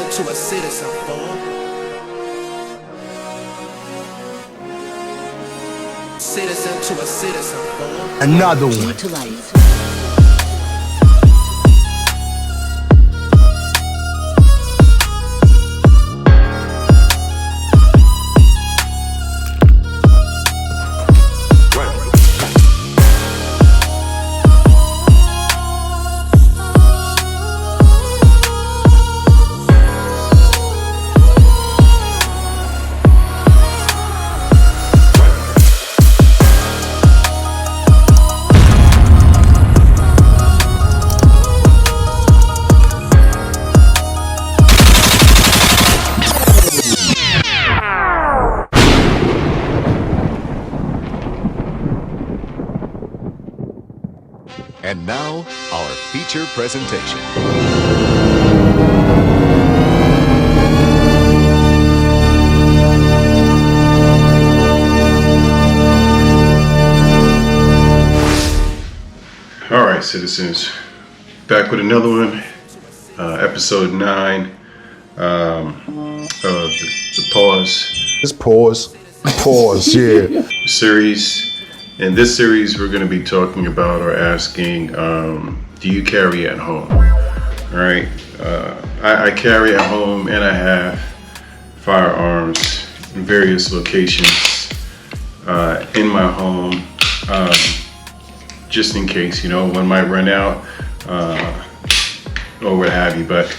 Citizen to a citizen, fool. Citizen to a citizen, fool. Another one. True to life. And now, our feature presentation. All right, citizens, back with another one, episode 9 of the Pause. Just pause. Pause, yeah. Series. In this series, we're going to be talking about or asking, do you carry at home? All right. I carry at home, and I have firearms in various locations in my home, just in case, one might run out or what have you. But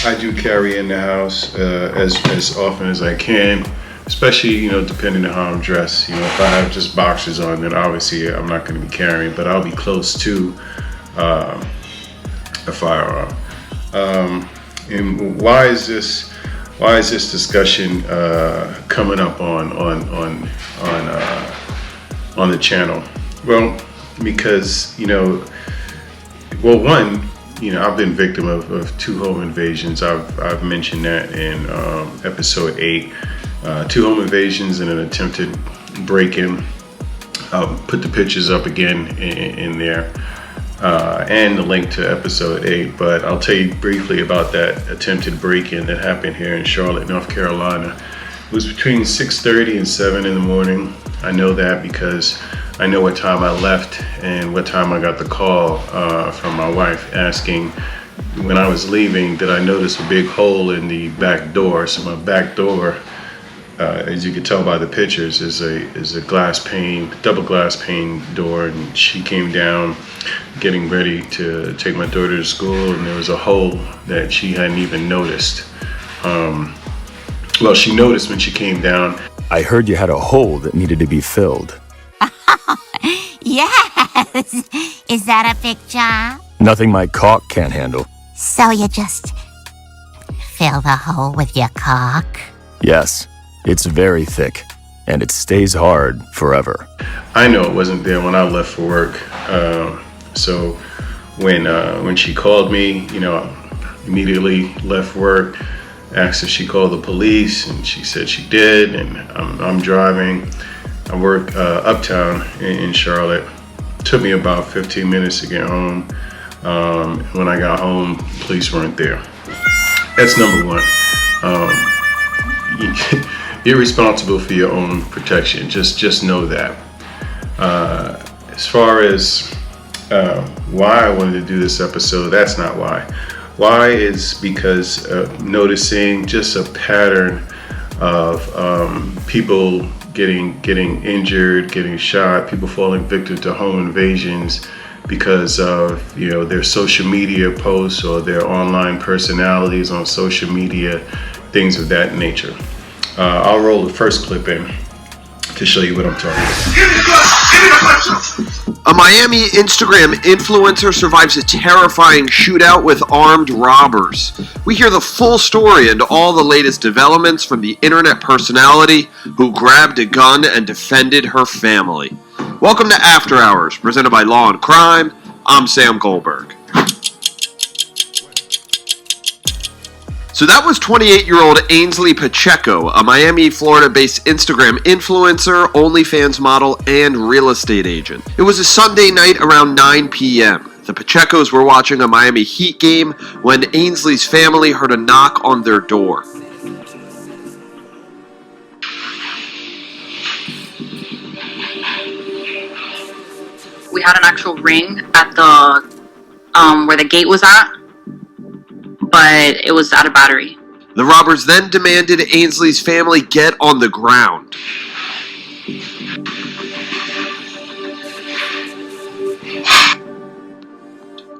I do carry in the house as often as I can. Especially, depending on how I'm dressed. If I have just boxers on, then obviously I'm not going to be carrying, but I'll be close to a firearm. And why is this discussion coming up on the channel? Well, because one, I've been victim of 2 home invasions. I've mentioned that in episode 8. 2 home invasions and an attempted break-in. I'll put the pictures up again in there and the link to episode 8. But I'll tell you briefly about that attempted break-in that happened here in Charlotte, North Carolina. It was between 6:30 and 7 in the morning. I know that because I know what time I left and what time I got the call from my wife asking when I was leaving did I notice a big hole in the back door. So my back door, as you can tell by the pictures, is a double glass pane door, and she came down getting ready to take my daughter to school, and there was a hole that she hadn't even noticed. Well, she noticed when she came down. I heard you had a hole that needed to be filled. Yes! Is that a big job? Nothing my cock can't handle. So you just fill the hole with your cock? Yes, it's very thick, and it stays hard forever. I know it wasn't there when I left for work. So when she called me, I immediately left work, asked if she called the police, and she said she did, and I'm driving. I work uptown in Charlotte. It took me about 15 minutes to get home. When I got home, police weren't there. That's number one. You're responsible for your own protection. Just know that. As far as why I wanted to do this episode, that's not why. Why is because noticing just a pattern of people getting injured, getting shot, people falling victim to home invasions because of their social media posts or their online personalities on social media, things of that nature. I'll roll the first clip in to show you what I'm talking about. A Miami Instagram influencer survives a terrifying shootout with armed robbers. We hear the full story and all the latest developments from the internet personality who grabbed a gun and defended her family. Welcome to After Hours, presented by Law and Crime. I'm Sam Goldberg. So that was 28-year-old Ainsley Pacheco, a Miami, Florida-based Instagram influencer, OnlyFans model, and real estate agent. It was a Sunday night around 9 p.m. The Pachecos were watching a Miami Heat game when Ainsley's family heard a knock on their door. We had an actual ring at the where the gate was at, but it was out of battery. The robbers then demanded Ainsley's family get on the ground.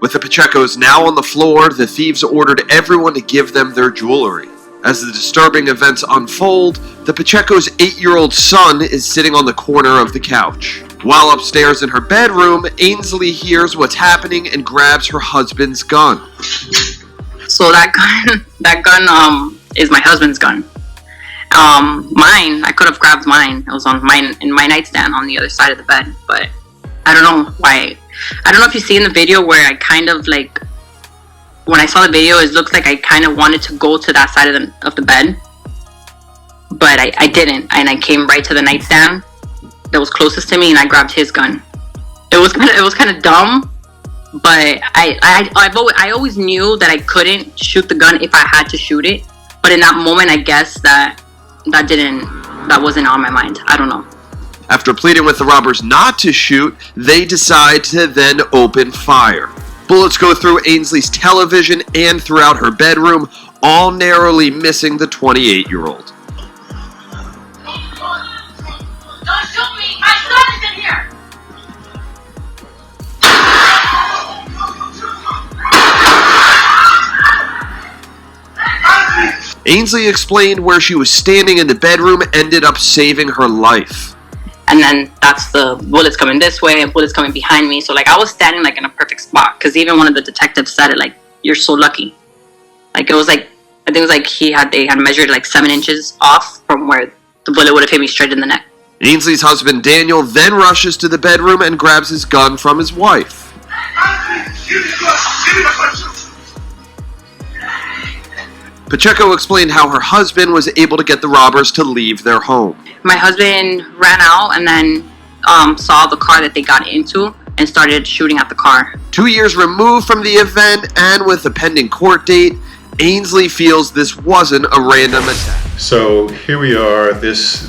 With the Pachecos now on the floor, the thieves ordered everyone to give them their jewelry. As the disturbing events unfold, the Pacheco's 8-year-old son is sitting on the corner of the couch. While upstairs in her bedroom, Ainsley hears what's happening and grabs her husband's gun. So that gun is my husband's gun. Mine, I could have grabbed mine. It was on mine in my nightstand on the other side of the bed, but I don't know why. I don't know if you see in the video where I kind of like, when I saw the video, it looks like I kind of wanted to go to that side of the bed, but I didn't, and I came right to the nightstand that was closest to me, and I grabbed his gun. It was kind of dumb, but I always knew that I couldn't shoot the gun if I had to shoot it. But in that moment, I guess that wasn't on my mind. I don't know. After pleading with the robbers not to shoot, they decide to then open fire. Bullets go through Ainsley's television and throughout her bedroom, all narrowly missing the 28-year-old. Don't shoot me! My son is in here! Ainsley explained where she was standing in the bedroom ended up saving her life. And then that's the bullets coming this way and bullets coming behind me. So like I was standing like in a perfect spot, because even one of the detectives said it, like, you're so lucky. Like it was like, I think it was like they had measured like 7 inches off from where the bullet would have hit me straight in the neck. Ainsley's husband Daniel then rushes to the bedroom and grabs his gun from his wife. Pacheco explained how her husband was able to get the robbers to leave their home. My husband ran out and then saw the car that they got into and started shooting at the car. 2 years removed from the event and with a pending court date, Ainsley feels this wasn't a random attack. So here we are, this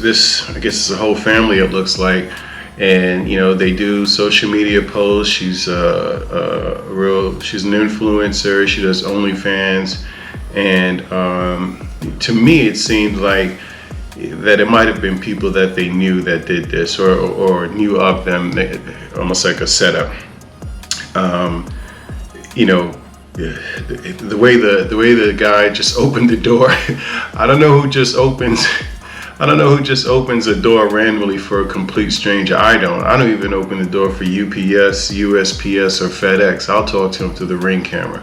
I guess it's a whole family, it looks like, and you know, they do social media posts. She's she's an influencer, she does OnlyFans, and to me it seemed like that it might have been people that they knew that did this, or knew of them, almost like a setup. You know, the way the guy just opened the door, I don't know who just opens a door randomly for a complete stranger. I don't even open the door for UPS, USPS, or FedEx. I'll talk to them through the Ring camera,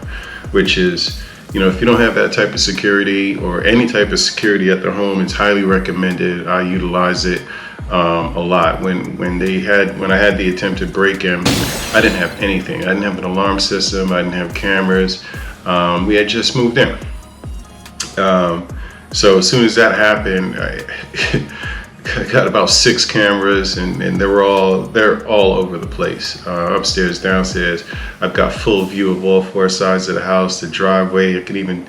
which is, you know, if you don't have that type of security or any type of security at their home, it's highly recommended. I utilize it a lot. When I had the attempted break-in, I didn't have anything. I didn't have an alarm system. I didn't have cameras. We had just moved in. So as soon as that happened, I got about 6 cameras, and they're all over the place, upstairs, downstairs. I've got full view of all 4 sides of the house, the driveway. I could even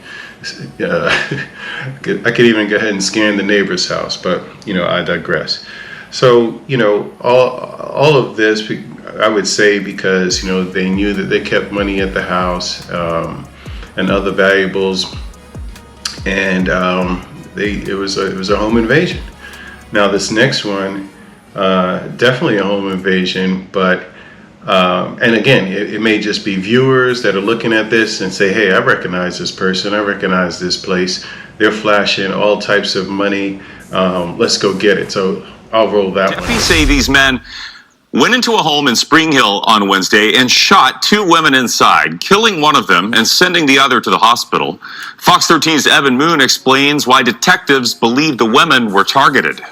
go ahead and scan the neighbor's house, but you know, I digress. So you know, all of this, I would say, because you know, they knew that they kept money at the house and other valuables, and it was a home invasion. Now this next one, definitely a home invasion, but and again, it may just be viewers that are looking at this and say, hey, I recognize this person, I recognize this place, they're flashing all types of money, let's go get it. So I'll roll that one. Deputies say these men went into a home in Spring Hill on Wednesday and shot 2 women inside, killing one of them and sending the other to the hospital. Fox 13's Evan Moon explains why detectives believe the women were targeted.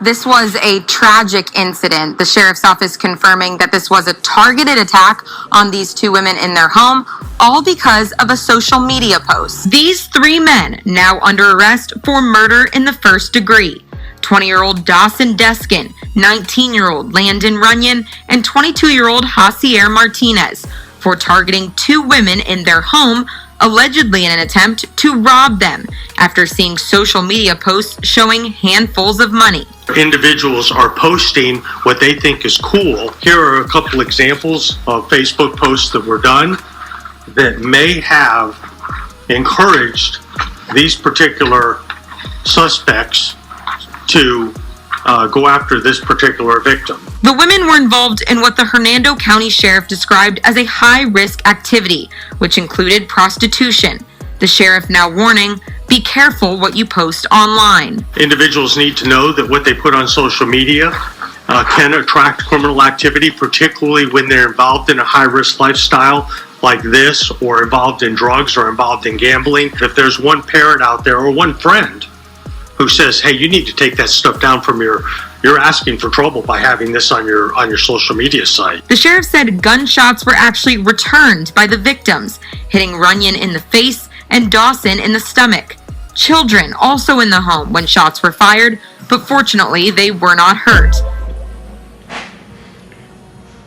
This was a tragic incident. The sheriff's office confirming that this was a targeted attack on these 2 women in their home, all because of a social media post. These 3 men now under arrest for murder in the first degree. 20-year-old Dawson Deskin, 19-year-old Landon Runyon and 22-year-old Jacier Martinez for targeting 2 women in their home, allegedly in an attempt to rob them after seeing social media posts showing handfuls of money. Individuals are posting what they think is cool. Here are a couple examples of Facebook posts that were done that may have encouraged these particular suspects to go after this particular victim. The women were involved in what the Hernando County Sheriff described as a high-risk activity, which included prostitution. The sheriff now warning, be careful what you post online. Individuals need to know that what they put on social media can attract criminal activity, particularly when they're involved in a high-risk lifestyle like this, or involved in drugs, or involved in gambling. If there's one parent out there or one friend who says, hey, you need to take that stuff down from you're asking for trouble by having this on your social media site. The sheriff said gunshots were actually returned by the victims, hitting Runyon in the face and Dawson in the stomach. Children also in the home when shots were fired, but fortunately they were not hurt.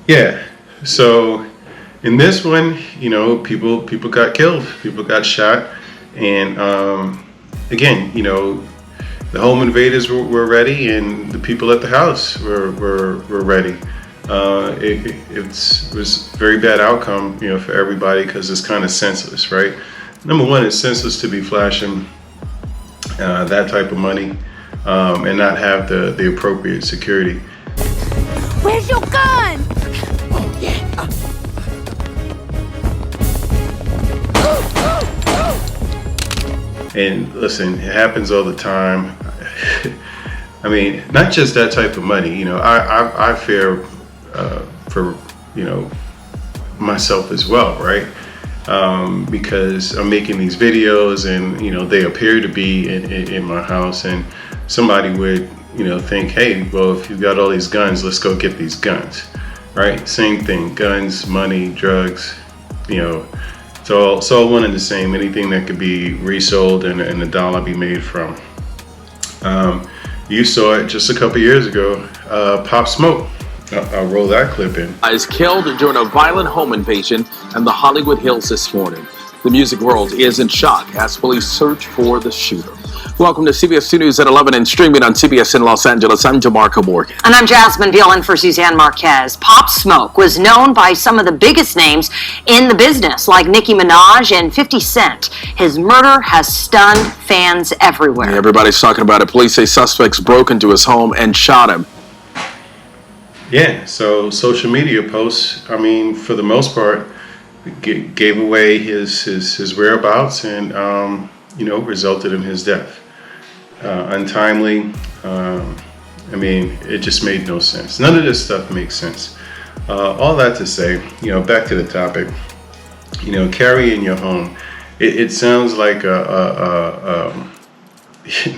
Yeah, so in this one, people got killed, people got shot, and again, the home invaders were ready, and the people at the house were ready. It was a very bad outcome, for everybody, because it's kind of senseless, right? Number one, it's senseless to be flashing that type of money and not have the appropriate security. Where's your gun? Oh, yeah. And listen, it happens all the time. I mean, not just that type of money. I fear for myself as well, right? Because I'm making these videos, and they appear to be in my house, and somebody would think, hey, well, if you've got all these guns, let's go get these guns, right? Same thing, guns, money, drugs, it's all one and the same. Anything that could be resold and a dollar be made from. You saw it just a couple years ago, Pop Smoke. I'll roll that clip in. Is killed during a violent home invasion in the Hollywood Hills this morning. The music world is in shock as police search for the shooter. Welcome to CBS 2 News at 11 and streaming on CBS in Los Angeles. I'm DeMarco Morgan. And I'm Jasmine Beal in for Suzanne Marquez. Pop Smoke was known by some of the biggest names in the business, like Nicki Minaj and 50 Cent. His murder has stunned fans everywhere. Yeah, everybody's talking about it. Police say suspects broke into his home and shot him. Yeah, so social media posts, I mean, for the most part, gave away his whereabouts and, resulted in his death. Untimely. I mean, it just made no sense. None of this stuff makes sense. All that to say, back to the topic, carry in your home. It sounds like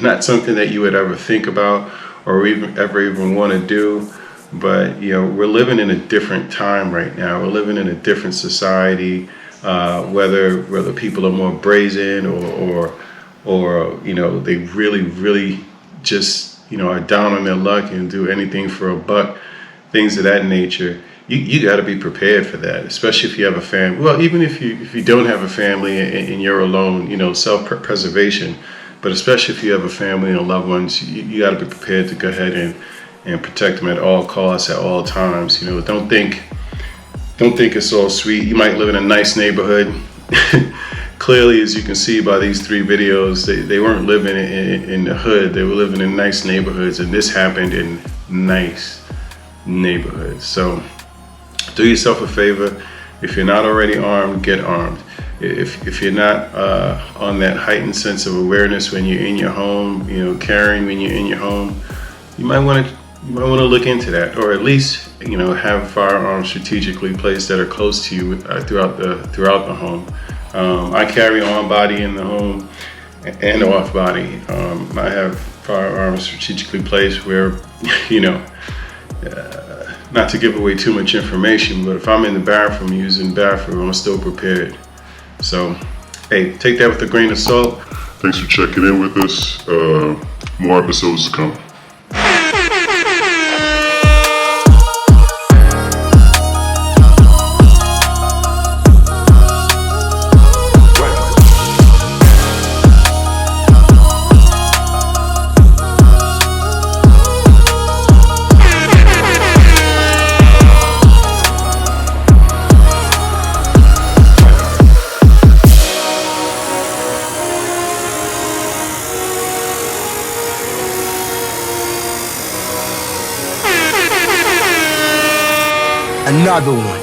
not something that you would ever think about or even want to do. But we're living in a different time right now. We're living in a different society. Whether people are more brazen or they really just are down on their luck and do anything for a buck, things of that nature. You got to be prepared for that, especially if you have a family. Well, even if you don't have a family and you're alone, self-preservation. But especially if you have a family and loved ones, you got to be prepared to go ahead and protect them at all costs, at all times. Don't think it's all sweet. You might live in a nice neighborhood. Clearly, as you can see by these 3 videos, they weren't living in the hood. They were living in nice neighborhoods, and this happened in nice neighborhoods. So do yourself a favor. If you're not already armed, get armed. If you're not on that heightened sense of awareness when you're in your home, carrying when you're in your home, you might want to look into that, or at least have firearms strategically placed that are close to you throughout the home. I carry on body in the home and off body. I have firearms strategically placed where not to give away too much information, but if I'm in the bathroom using the bathroom, I'm still prepared. So hey, take that with a grain of salt. Thanks for checking in with us. More episodes to come. another one.